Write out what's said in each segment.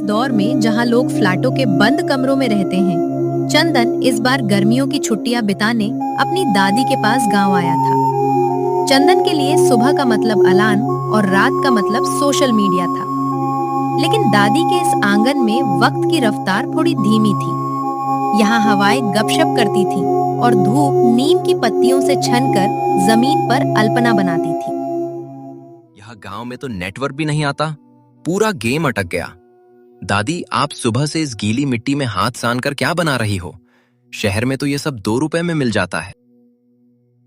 दौर में जहां लोग फ्लैटों के बंद कमरों में रहते हैं, चंदन इस बार गर्मियों की छुट्टियां बिताने अपनी दादी के पास गांव आया था। चंदन के लिए सुबह का मतलब अलार्म और रात का मतलब सोशल मीडिया था। लेकिन दादी के इस आंगन में वक्त की रफ्तार थोड़ी धीमी थी। यहाँ हवाएं गपशप करती थीं और धूप नीम की पत्तियों से छनकर जमीन पर अल्पना बनाती थी। यहाँ गांव में तो नेटवर्क भी नहीं आता, पूरा गेम अटक गया। दादी, आप सुबह से इस गीली मिट्टी में हाथ सान कर क्या बना रही हो? शहर में तो ये सब 2 रुपए में मिल जाता है।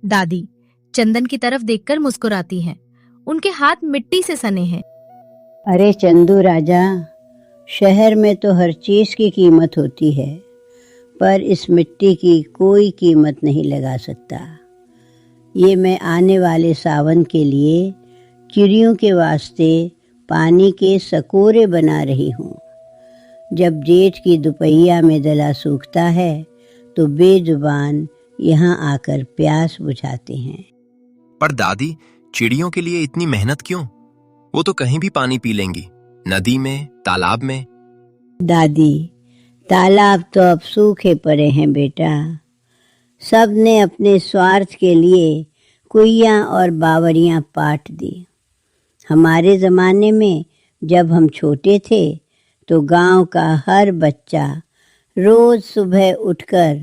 दादी चंदन की तरफ देखकर मुस्कुराती हैं। उनके हाथ मिट्टी से सने हैं। अरे चंदू राजा, शहर में तो हर चीज की कीमत होती है, पर इस मिट्टी की कोई कीमत नहीं लगा सकता। ये मैं आने वाले सावन के लिए चिड़ियों के वास्ते पानी के सकोरे बना रही हूँ। जब जेठ की दोपहिया में दला सूखता है तो बेजुबान यहाँ आकर प्यास बुझाते हैं। पर दादी, चिड़ियों के लिए इतनी मेहनत क्यों? वो तो कहीं भी पानी पी लेंगी, नदी में, तालाब में। दादी, तालाब तो अब सूखे पड़े हैं बेटा। सब ने अपने स्वार्थ के लिए कुइयां और बावरियां पाट दी। हमारे ज़माने में जब हम छोटे थे तो गांव का हर बच्चा रोज़ सुबह उठकर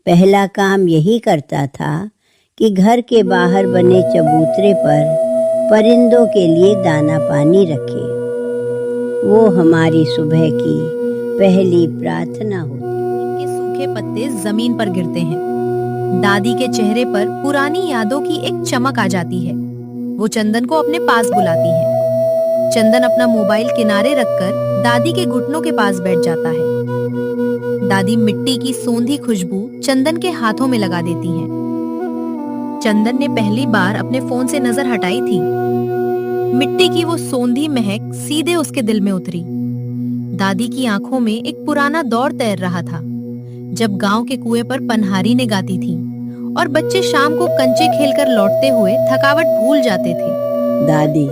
पहला काम यही करता था कि घर के बाहर बने चबूतरे पर परिंदों के लिए दाना पानी रखे। वो हमारी सुबह की पहली प्रार्थना होती। इनके सूखे पत्ते जमीन पर गिरते हैं। दादी के चेहरे पर पुरानी यादों की एक चमक आ जाती है। वो चंदन को अपने पास बुलाती है। चंदन अपना मोबाइल किनारे रखकर दादी के घुटनों के पास बैठ जाता है। दादी मिट्टी की सोंधी खुशबू चंदन के हाथों में लगा देती हैं। चंदन ने पहली बार अपने फोन से नजर हटाई थी। मिट्टी की वो सोंधी महक सीधे उसके दिल में उतरी। दादी की आंखों में एक पुराना दौर तैर रहा था, जब गांव के कुएं पर पनहारी ने गाती थी और बच्चे शाम को कंचे खेलकर लौटते हुए थकावट भूल जाते थे। दादी,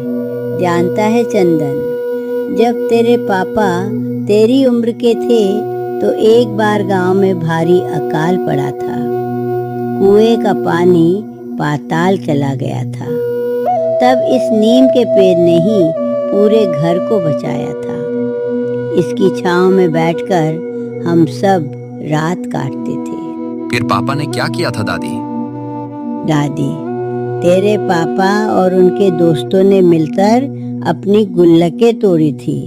जानता है चंदन, जब तेरे पापा तेरी उम्र के थे तो एक बार गांव में भारी अकाल पड़ा था। कुएं का पानी पाताल चला गया था। तब इस नीम के पेड़ ने ही पूरे घर को बचाया था। इसकी छांव में बैठकर हम सब रात काटते थे। फिर पापा ने क्या किया था दादी? दादी, तेरे पापा और उनके दोस्तों ने मिलकर अपनी गुल्लकें तोड़ी थी।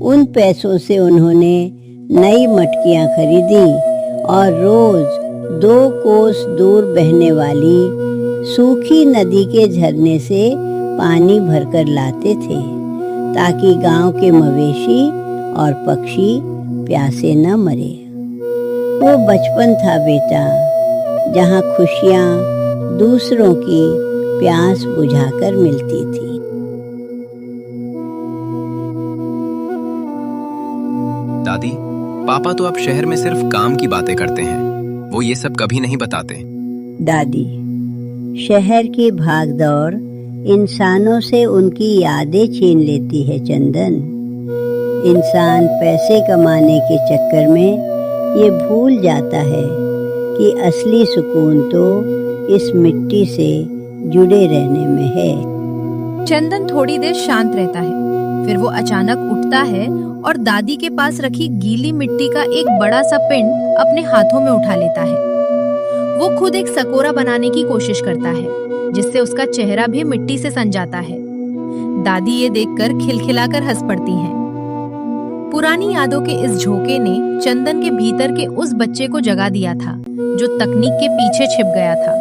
उन पैसों से उन्होंने नई मटकियां खरीदी और रोज 2 कोस दूर बहने वाली सूखी नदी के झरने से पानी भरकर लाते थे, ताकि गांव के मवेशी और पक्षी प्यासे न मरे। वो बचपन था बेटा, जहाँ खुशियाँ दूसरों की प्यास बुझाकर मिलती थी। दादी, पापा तो अब शहर में सिर्फ काम की बातें करते हैं, वो ये सब कभी नहीं बताते। दादी, शहर की भागदौड़ इंसानों से उनकी यादें छीन लेती है चंदन। इंसान पैसे कमाने के चक्कर में ये भूल जाता है कि असली सुकून तो इस मिट्टी से जुड़े रहने में है। चंदन थोड़ी देर शांत रहता है, फिर वो अचानक उठता है और दादी के पास रखी गीली मिट्टी का एक बड़ा सा पिंड अपने हाथों में उठा लेता है। वो खुद एक सकोरा बनाने की कोशिश करता है, जिससे उसका चेहरा भी मिट्टी से सन जाता है। दादी ये देखकर खिलखिलाकर हंस पड़ती हैं। पुरानी यादों के इस झोंके ने चंदन के भीतर के उस बच्चे को जगा दिया था, जो तकनीक के पीछे छिप गया था।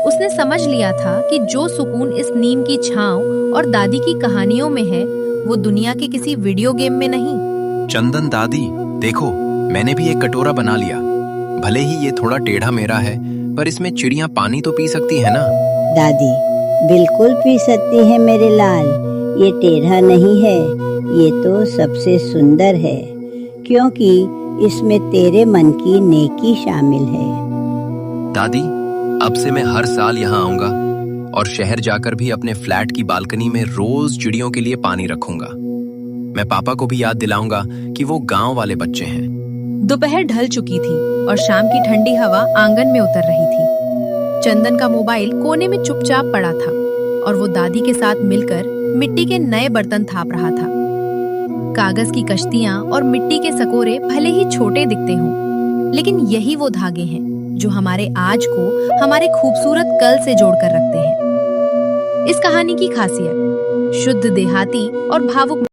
उसने समझ लिया था कि जो सुकून इस नीम की छांव और दादी की कहानियों में है, वो दुनिया के किसी वीडियो गेम में नहीं। चंदन दादी, देखो, मैंने भी एक कटोरा बना लिया। भले ही ये थोड़ा टेढ़ा मेरा है, पर इसमें चिड़ियां पानी तो पी सकती है ना? दादी, बिल्कुल पी सकती है मेरे लाल। ये टेढ़ा नहीं है, ये तो सबसे सुंदर है, क्योंकि इसमें तेरे मन की नेकी शामिल है। दादी, अब से मैं हर साल यहाँ आऊंगा और शहर जाकर भी अपने फ्लैट की बालकनी में रोज चिड़ियों के लिए पानी रखूंगा। मैं पापा को भी याद दिलाऊंगा कि वो गांव वाले बच्चे हैं। दोपहर ढल चुकी थी और शाम की ठंडी हवा आंगन में उतर रही थी। चंदन का मोबाइल कोने में चुपचाप पड़ा था और वो दादी के साथ मिलकर मिट्टी के नए बर्तन थाप रहा था। कागज की कश्तियां और मिट्टी के सकोरे भले ही छोटे दिखते हों, लेकिन यही वो धागे हैं जो हमारे आज को हमारे खूबसूरत कल से जोड़कर रखते हैं। इस कहानी की खासियत शुद्ध देहाती और भावुक